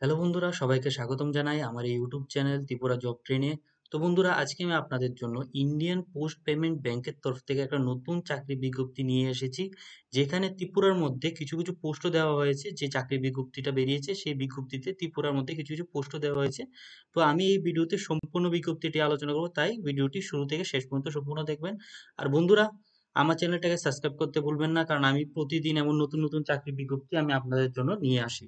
Hello বন্ধুরা, সবাইকে স্বাগতম জানাই আমার এই ইউটিউব চ্যানেল ত্রিপুরা জব ট্রেনে। তো বন্ধুরা, আজকে আমি আপনাদের জন্য ইন্ডিয়ান পোস্ট পেমেন্ট ব্যাংকের তরফ থেকে একটা নতুন চাকরি বিজ্ঞপ্তি নিয়ে এসেছি, যেখানে ত্রিপুরার মধ্যে কিছু কিছু পোস্টও দেওয়া হয়েছে। যে চাকরি বিজ্ঞপ্তিটা বেরিয়েছে সেই বিজ্ঞপ্তিতে ত্রিপুরার মধ্যে কিছু কিছু পোস্টও দেওয়া হয়েছে। তো আমি এই ভিডিওতে সম্পূর্ণ বিজ্ঞপ্তিটি আলোচনা করবো, তাই ভিডিওটি শুরু থেকে শেষ পর্যন্ত সম্পূর্ণ দেখবেন। আর বন্ধুরা, আমার চ্যানেলটাকে সাবস্ক্রাইব করতে ভুলবেন না, কারণ আমি প্রতিদিন এমন নতুন নতুন চাকরি বিজ্ঞপ্তি আমি আপনাদের জন্য নিয়ে আসি।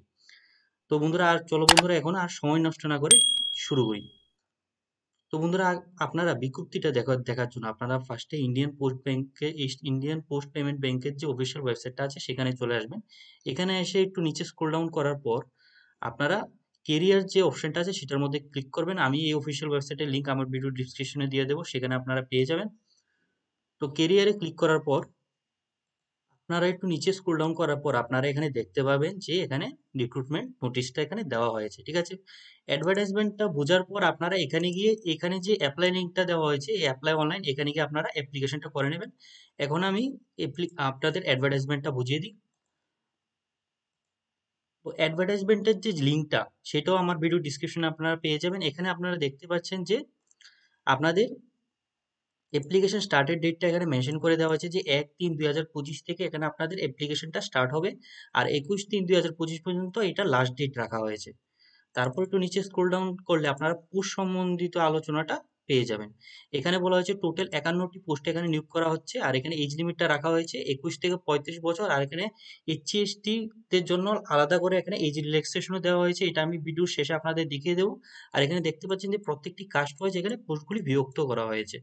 তো বন্ধুরা, আর চলো বন্ধুরা, এখন আর সময় নষ্ট না করে শুরু করি। তো বন্ধুরা, আপনারা বিজ্ঞপ্তিটা দেখার জন্য আপনারা ফার্স্টে ইন্ডিয়ান পোস্ট পেমেন্ট ব্যাংকের যে অফিসিয়াল ওয়েবসাইটটা আছে সেখানে চলে আসবেন। এখানে এসে একটু নিচে স্ক্রল ডাউন করার পর আপনারা কেরিয়ার যে অপশনটা আছে সেটার মধ্যে ক্লিক করবেন। আমি এই অফিসিয়াল ওয়েবসাইটের লিঙ্ক আমার ভিডিও ডিসক্রিপশনে দিয়ে দেবো, সেখানে আপনারা পেয়ে যাবেন। তো কেরিয়ারে ক্লিক করার পর আপনারা একটু নিচে স্ক্রল ডাউন করার পর আপনারা এখানে দেখতে পাবেন যে এখানে রিক্রুটমেন্ট নোটিশটা এখানে দেওয়া হয়েছে, ঠিক আছে। অ্যাডভার্টাইজমেন্টটা বোঝার পর আপনারা এখানে গিয়ে এখানে যে অ্যাপ্লাই লিঙ্কটা দেওয়া হয়েছে, এই অ্যাপ্লাই অনলাইন, এখানে গিয়ে আপনারা অ্যাপ্লিকেশনটা করে নেবেন। এখন আমি আপনাদের অ্যাডভার্টাইজমেন্টটা বুঝিয়ে দিই। তো অ্যাডভার্টাইজমেন্টের যে লিঙ্কটা সেটাও আমার ভিডিও ডিসক্রিপশনে আপনারা পেয়ে যাবেন। এখানে আপনারা দেখতে পাচ্ছেন যে আপনাদের অ্যাপ্লিকেশন স্টার্টের ডেটটা এখানে মেনশন করে দেওয়া হয়েছে যে 1-3-2025 থেকে এখানে আপনাদের অ্যাপ্লিকেশনটা স্টার্ট হবে। আর 21-3-2025 পর্যন্ত এটা লাস্ট ডেট রাখা হয়েছে। তারপর একটু নিচে স্ক্রল ডাউন করলে আপনারা পোস্ট সম্বন্ধিত আলোচনাটা পেয়ে যাবেন। এখানে বলা হয়েছে টোটাল 51টি পোস্ট এখানে নিয়োগ করা হচ্ছে। আর এখানে এজ লিমিটটা রাখা হয়েছে 21 থেকে 35 বছর। আর এখানে এসসি/এসটি দের জন্য আলাদা করে এখানে এজ রিল্যাক্সেশনও দেওয়া হয়েছে, এটা আমি ভিডিওর শেষে আপনাদের দেখিয়ে দেবো। আর এখানে দেখতে পাচ্ছেন যে প্রত্যেকটি কাস্ট ওয়াইজ এখানে পোস্টগুলি বিভক্ত করা হয়েছে।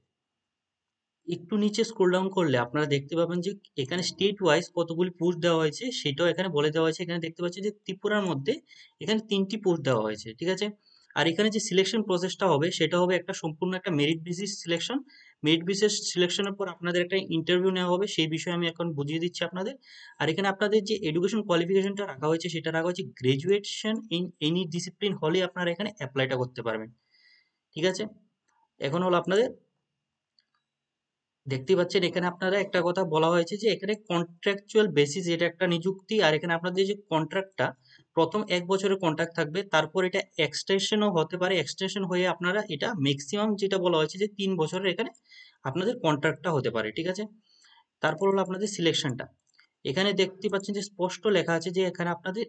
একটু নিচে স্ক্রল ডাউন করলে আপনারা দেখতে পাবেন যে এখানে স্টেট ওয়াইজ কতগুলি পোস্ট দেওয়া হয়েছে সেটাও এখানে বলে দেওয়া হয়েছে। এখানে দেখতে পাচ্ছেন যে ত্রিপুরার মধ্যে এখানে 3টি পোস্ট দেওয়া হয়েছে, ঠিক আছে। আর এখানে যে সিলেকশন প্রসেসটা হবে সেটা হবে একটা সম্পূর্ণ একটা merit basis selection. Merit basis সিলেকশনের পর আপনাদের একটা ইন্টারভিউ নেওয়া হবে, সেই বিষয়ে আমি এখন বুঝিয়ে দিচ্ছি আপনাদের। আর এখানে আপনাদের যে এডুকেশন কোয়ালিফিকেশনটা রাখা হয়েছে সেটা রাখা হয়েছে গ্রাজুয়েশন ইন এনি ডিসিপ্লিন হলে আপনারা এখানে অ্যাপ্লাইটা করতে পারবেন, ঠিক আছে। এখন হলো আপনাদের, দেখতেই পাচ্ছেন এখানে আপনারা একটা কথা বলা হয়েছে যে এখানে কন্ট্রাকচুয়াল বেসিস, এটা একটা নিযুক্তি। আর এখানে আপনাদের যে কন্ট্রাক্টটা প্রথম 1 বছরের কন্ট্রাক্ট থাকবে, তারপর এটা এক্সটেনশনও হতে পারে। এক্সটেনশন হয়ে আপনারা এটা ম্যাক্সিমাম যেটা বলা হয়েছে যে 3 বছরের এখানে আপনাদের কন্ট্রাক্টটা হতে পারে, ঠিক আছে। তারপর হলো আপনাদের সিলেকশনটা। এখানে দেখতে পাচ্ছেন যে স্পষ্ট লেখা আছে যে এখানে আপনাদের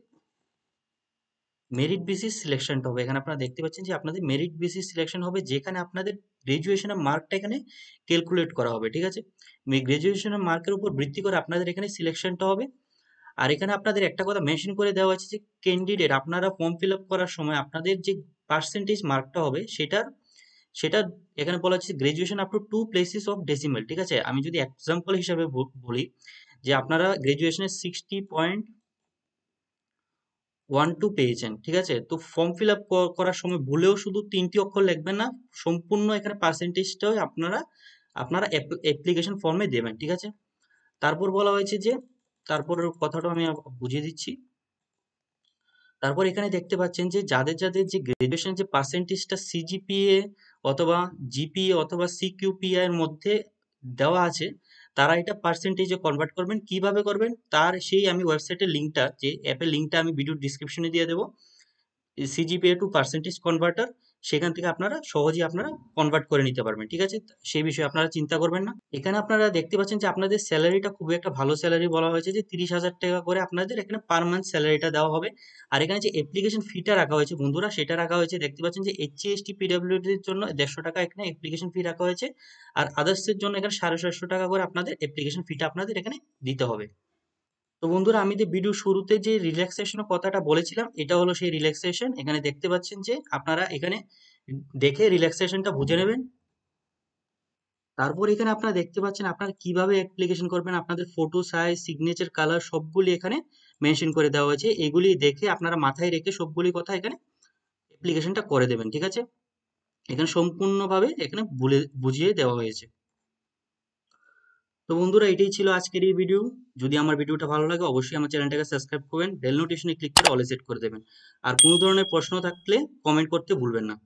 মেরিট বেসিস সিলেকশনটা হবে। এখানে আপনারা দেখতে পাচ্ছেন যে আপনাদের মেরিট বেসিস সিলেকশন হবে, যেখানে আপনাদের গ্রাজুয়েশনের মার্কটা এখানে ক্যালকুলেট করা হবে, ঠিক আছে। গ্রাজুয়েশনের মার্কের উপর ভিত্তি করে আপনাদের এখানে সিলেকশনটা হবে। আর এখানে আপনাদের একটা কথা মেনশন করে দেওয়া আছে যে ক্যান্ডিডেট আপনারা ফর্ম ফিল আপ করার সময় আপনাদের যে পার্সেন্টেজ মার্কটা হবে সেটা এখানে বলা হচ্ছে graduation up to 2 places of decimal, ঠিক আছে। আমি যদি এক্সাম্পল হিসাবে বলি যে আপনারা গ্রাজুয়েশনের 60.12 পেয়েছেন, ঠিক আছে। তো ফর্ম ফিল আপ করার সময় ভুলেও শুধু 3টি অক্ষর লিখবেন না, সম্পূর্ণ এখানে পার্সেন্টেজটাও আপনারা আপনারা অ্যাপ্লিকেশন ফর্মে দেবেন, ঠিক আছে। তারপর বলা হয়েছে যে, তারপরের কথাটা আমি বুঝিয়ে দিচ্ছি। তারপর এখানে দেখতে পাচ্ছেন যে যাদের যাদের যে গ্রাজুয়েশন যে পার্সেন্টেজটা সিজিপিএ অথবা জিপিএ অথবা সিকিউপিআই এর মধ্যে দেওয়া আছে, তারা এটা পার্সেন্টেজে কনভার্ট করবেন। কিভাবে করবেন তার সেই আমি ওয়েবসাইটের লিঙ্কটা, যে অ্যাপের লিঙ্কটা আমি ভিডিও ডিসক্রিপশনে দিয়ে দেবো। সিজিপিএ টু পার্সেন্টেজ কনভার্টার, সেখান থেকে আপনারা সহজেই আপনারা কনভার্ট করে নিতে পারবেন, ঠিক আছে। সেই বিষয়ে আপনারা চিন্তা করবেন না। এখানে আপনারা দেখতে পাচ্ছেন যে আপনাদের স্যালারিটা খুবই একটা ভালো স্যালারি বলা হয়েছে যে 30,000 টাকা করে আপনাদের এখানে পার মান্থ স্যালারিটা দেওয়া হবে। আর এখানে যে অ্যাপ্লিকেশন ফিটা রাখা হয়েছে বন্ধুরা, সেটা রাখা হয়েছে, দেখতে পাচ্ছেন যে এসসি/এসটি পিডব্লিউডির জন্য 150 টাকা এখানে অ্যাপ্লিকেশন ফি রাখা হয়েছে। আর আদার্সের জন্য এখানে 750 টাকা করে আপনাদের অ্যাপ্লিকেশন ফিটা আপনাদের এখানে দিতে হবে। তো বন্ধুরা, আমি যে ভিডিও শুরুতে যে রিল্যাক্সেশনের কথাটা বলেছিলাম, এটা হলো সেই রিল্যাক্সেশন। এখানে দেখতে পাচ্ছেন যে আপনারা এখানে দেখে রিল্যাক্সেশনটা বুঝে নেবেন। তারপর এখানে আপনারা দেখতে পাচ্ছেন আপনারা কিভাবে অ্যাপ্লিকেশন করবেন, আপনাদের ফটো সাইজ, সিগনেচার, কালার সবগুলি এখানে মেনশন করে দেওয়া হয়েছে। এগুলি দেখে আপনারা মাথায় রেখে সবগুলি কথা এখানে অ্যাপ্লিকেশনটা করে দেবেন, ঠিক আছে। এখানে সম্পূর্ণভাবে এখানে বুঝিয়ে দেওয়া হয়েছে। তো বন্ধুরা, এটাই ছিল আজকের এই ভিডিও। যদি আমার ভিডিওটা ভালো লাগে অবশ্যই আমার চ্যানেলটাকে সাবস্ক্রাইব করবেন, বেল নোটিফিকেশনে ক্লিক করে অলে সেট করে দেবেন। আর কোনো ধরনের প্রশ্ন থাকলে কমেন্ট করতে ভুলবেন না।